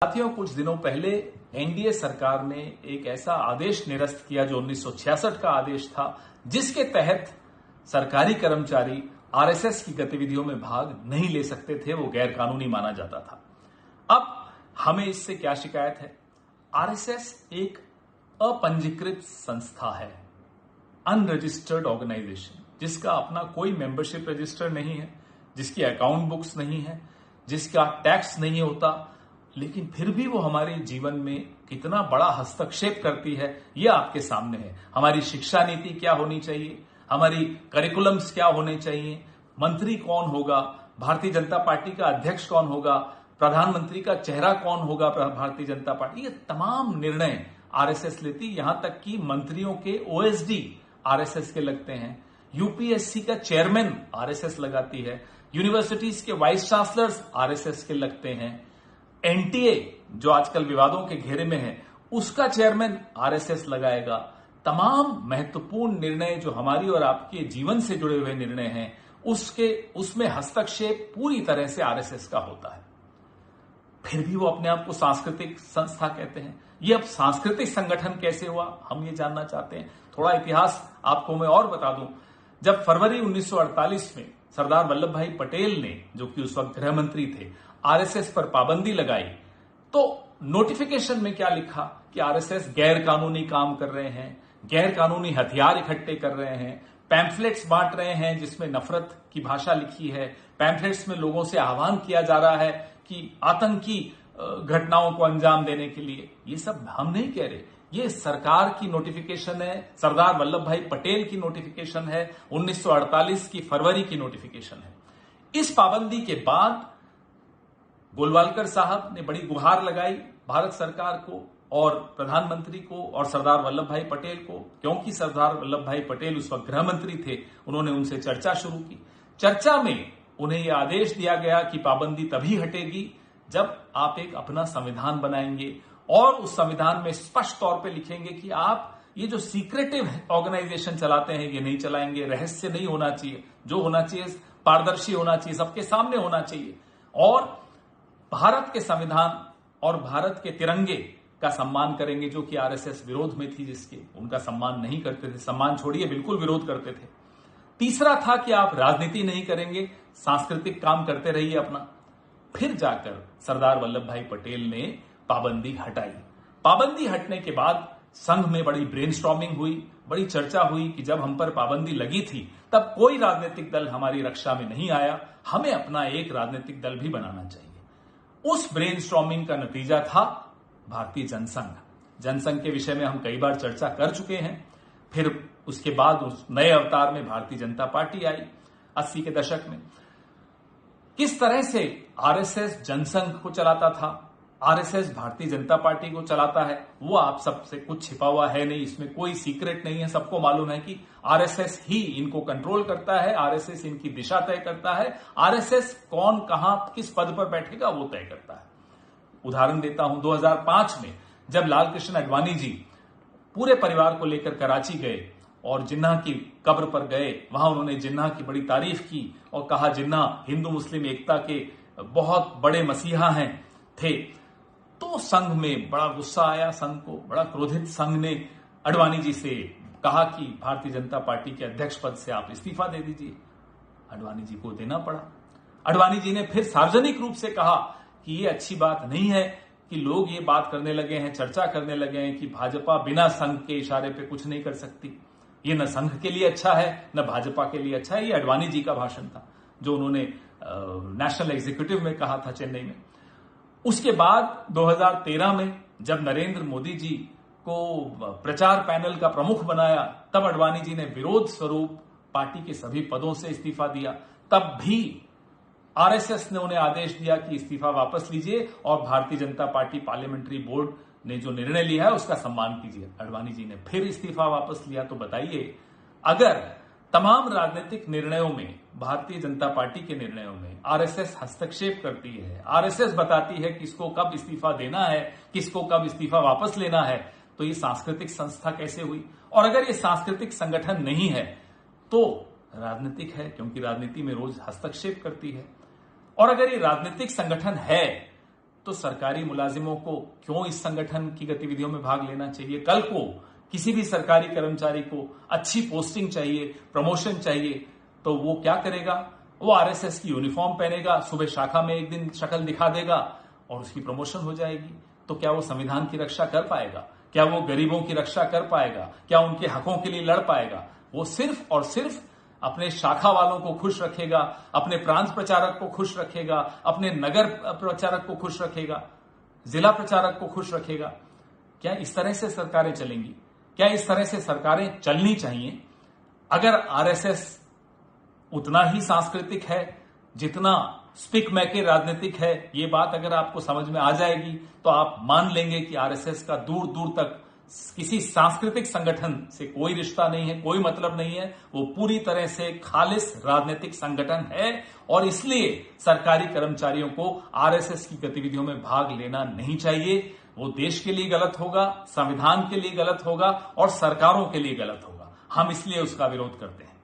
साथियों, कुछ दिनों पहले एनडीए सरकार ने एक ऐसा आदेश निरस्त किया जो 1966 का आदेश था, जिसके तहत सरकारी कर्मचारी आरएसएस की गतिविधियों में भाग नहीं ले सकते थे। वो गैर कानूनी माना जाता था। अब हमें इससे क्या शिकायत है? आरएसएस एक अपंजीकृत संस्था है, अनरजिस्टर्ड ऑर्गेनाइजेशन, जिसका अपना कोई मेंबरशिप रजिस्टर नहीं है, जिसकी अकाउंट बुक्स नहीं है, जिसका टैक्स नहीं होता, लेकिन फिर भी वो हमारे जीवन में कितना बड़ा हस्तक्षेप करती है, यह आपके सामने है। हमारी शिक्षा नीति क्या होनी चाहिए, हमारी करिकुलम्स क्या होने चाहिए, मंत्री कौन होगा, भारतीय जनता पार्टी का अध्यक्ष कौन होगा, प्रधानमंत्री का चेहरा कौन होगा भारतीय जनता पार्टी, ये तमाम निर्णय आरएसएस लेती। यहां तक कि मंत्रियों के ओएसडी आरएसएस के लगते हैं, यूपीएससी का चेयरमैन आरएसएस लगाती है, यूनिवर्सिटीज के वाइस चांसलर्स आरएसएस के लगते हैं, एनटीए जो आजकल विवादों के घेरे में है उसका चेयरमैन आरएसएस लगाएगा। तमाम महत्वपूर्ण निर्णय जो हमारी और आपके जीवन से जुड़े हुए निर्णय हैं, उसमें हस्तक्षेप पूरी तरह से आरएसएस का होता है। फिर भी वो अपने आप को सांस्कृतिक संस्था कहते हैं। ये अब सांस्कृतिक संगठन कैसे हुआ, हम ये जानना चाहते हैं। थोड़ा इतिहास आपको मैं और बता दूं। जब फरवरी 1948 में सरदार वल्लभ भाई पटेल ने, जो कि उस वक्त गृह मंत्री थे, आरएसएस पर पाबंदी लगाई, तो नोटिफिकेशन में क्या लिखा कि आरएसएस गैर कानूनी काम कर रहे हैं, गैर कानूनी हथियार इकट्ठे कर रहे हैं, पैम्फलेट्स बांट रहे हैं जिसमें नफरत की भाषा लिखी है, पैम्फलेट्स में लोगों से आह्वान किया जा रहा है कि आतंकी घटनाओं को अंजाम देने के लिए। ये सब हम नहीं कह रहे, ये सरकार की नोटिफिकेशन है, सरदार वल्लभ भाई पटेल की नोटिफिकेशन है, 1948 की फरवरी की नोटिफिकेशन है। इस पाबंदी के बाद गोलवालकर साहब ने बड़ी गुहार लगाई भारत सरकार को और प्रधानमंत्री को और सरदार वल्लभ भाई पटेल को, क्योंकि सरदार वल्लभ भाई पटेल उस वक्त गृह मंत्री थे। उन्होंने उनसे चर्चा शुरू की। चर्चा में उन्हें यह आदेश दिया गया कि पाबंदी तभी हटेगी जब आप एक अपना संविधान बनाएंगे और उस संविधान में स्पष्ट तौर पे लिखेंगे कि आप ये जो सीक्रेटिव ऑर्गेनाइजेशन चलाते हैं ये नहीं चलाएंगे, रहस्य नहीं होना चाहिए, जो होना चाहिए पारदर्शी होना चाहिए, सबके सामने होना चाहिए, और भारत के संविधान और भारत के तिरंगे का सम्मान करेंगे, जो कि आरएसएस विरोध में थी, जिसके उनका सम्मान नहीं करते थे, सम्मान छोड़िए बिल्कुल विरोध करते थे। तीसरा था कि आप राजनीति नहीं करेंगे, सांस्कृतिक काम करते रहिए अपना। फिर जाकर सरदार वल्लभ भाई पटेल ने पाबंदी हटाई। पाबंदी हटने के बाद संघ में बड़ी ब्रेनस्टॉर्मिंग हुई, बड़ी चर्चा हुई कि जब हम पर पाबंदी लगी थी तब कोई राजनीतिक दल हमारी रक्षा में नहीं आया, हमें अपना एक राजनीतिक दल भी बनाना चाहिए। उस ब्रेनस्टॉर्मिंग का नतीजा था भारतीय जनसंघ। जनसंघ के विषय में हम कई बार चर्चा कर चुके हैं। फिर उसके बाद उस नए अवतार में भारतीय जनता पार्टी आई 80 के दशक में। किस तरह से आरएसएस जनसंघ को चलाता था, आरएसएस भारतीय जनता पार्टी को चलाता है, वो आप सबसे कुछ छिपा हुआ है नहीं, इसमें कोई सीक्रेट नहीं है। सबको मालूम है कि आरएसएस ही इनको कंट्रोल करता है, आरएसएस इनकी दिशा तय करता है, आरएसएस कौन कहां किस पद पर बैठेगा वो तय करता है। उदाहरण देता हूं, 2005 में जब लालकृष्ण आडवाणी जी पूरे परिवार को लेकर कराची गए और जिन्ना की कब्र पर गए, वहां उन्होंने जिन्ना की बड़ी तारीफ की और कहा जिन्ना हिंदू मुस्लिम एकता के बहुत बड़े मसीहा थे। तो संघ में बड़ा गुस्सा आया, संघ को बड़ा क्रोधित संघ ने आडवाणी जी से कहा कि भारतीय जनता पार्टी के अध्यक्ष पद से आप इस्तीफा दे दीजिए। आडवाणी जी को देना पड़ा। आडवाणी जी ने फिर सार्वजनिक रूप से कहा कि ये अच्छी बात नहीं है कि लोग ये बात करने लगे हैं, चर्चा करने लगे हैं कि भाजपा बिना संघ के इशारे पे कुछ नहीं कर सकती। ये न संघ के लिए अच्छा है न भाजपा के लिए अच्छा है। ये आडवाणी जी का भाषण था जो उन्होंने नेशनल एग्जीक्यूटिव में कहा था चेन्नई में। उसके बाद 2013 में जब नरेंद्र मोदी जी को प्रचार पैनल का प्रमुख बनाया, तब आडवाणी जी ने विरोध स्वरूप पार्टी के सभी पदों से इस्तीफा दिया। तब भी आरएसएस ने उन्हें आदेश दिया कि इस्तीफा वापस लीजिए और Bharatiya Janata party parliamentary board ने जो निर्णय लिया है उसका सम्मान कीजिए। आडवाणी जी ने फिर इस्तीफा वापस लिया। तो बताइए, अगर तमाम राजनीतिक निर्णयों में, भारतीय जनता पार्टी के निर्णयों में आरएसएस हस्तक्षेप करती है, आरएसएस बताती है किसको कब इस्तीफा देना है, किसको कब इस्तीफा वापस लेना है, तो ये सांस्कृतिक संस्था कैसे हुई? और अगर ये सांस्कृतिक संगठन नहीं है तो राजनीतिक है, क्योंकि राजनीति में रोज हस्तक्षेप करती है। और अगर ये राजनीतिक संगठन है तो सरकारी मुलाजिमों को क्यों इस संगठन की गतिविधियों में भाग लेना चाहिए? कल को किसी भी सरकारी कर्मचारी को अच्छी पोस्टिंग चाहिए, प्रमोशन चाहिए, तो वो क्या करेगा? वो आरएसएस की यूनिफॉर्म पहनेगा, सुबह शाखा में एक दिन शक्ल दिखा देगा और उसकी प्रमोशन हो जाएगी। तो क्या वो संविधान की रक्षा कर पाएगा? क्या वो गरीबों की रक्षा कर पाएगा? क्या उनके हकों के लिए लड़ पाएगा? वो सिर्फ और सिर्फ अपने शाखा वालों को खुश रखेगा, अपने प्रांत प्रचारक को खुश रखेगा, अपने नगर प्रचारक को खुश रखेगा, जिला प्रचारक को खुश रखेगा। क्या इस तरह से सरकारें चलेंगी? क्या इस तरह से सरकारें चलनी चाहिए? अगर आरएसएस उतना ही सांस्कृतिक है जितना स्पिक मैके राजनीतिक है, ये बात अगर आपको समझ में आ जाएगी तो आप मान लेंगे कि आरएसएस का दूर दूर तक किसी सांस्कृतिक संगठन से कोई रिश्ता नहीं है, कोई मतलब नहीं है। वो पूरी तरह से खालिस राजनीतिक संगठन है और इसलिए सरकारी कर्मचारियों को आरएसएस की गतिविधियों में भाग लेना नहीं चाहिए। वो देश के लिए गलत होगा, संविधान के लिए गलत होगा और सरकारों के लिए गलत होगा। हम इसलिए उसका विरोध करते हैं।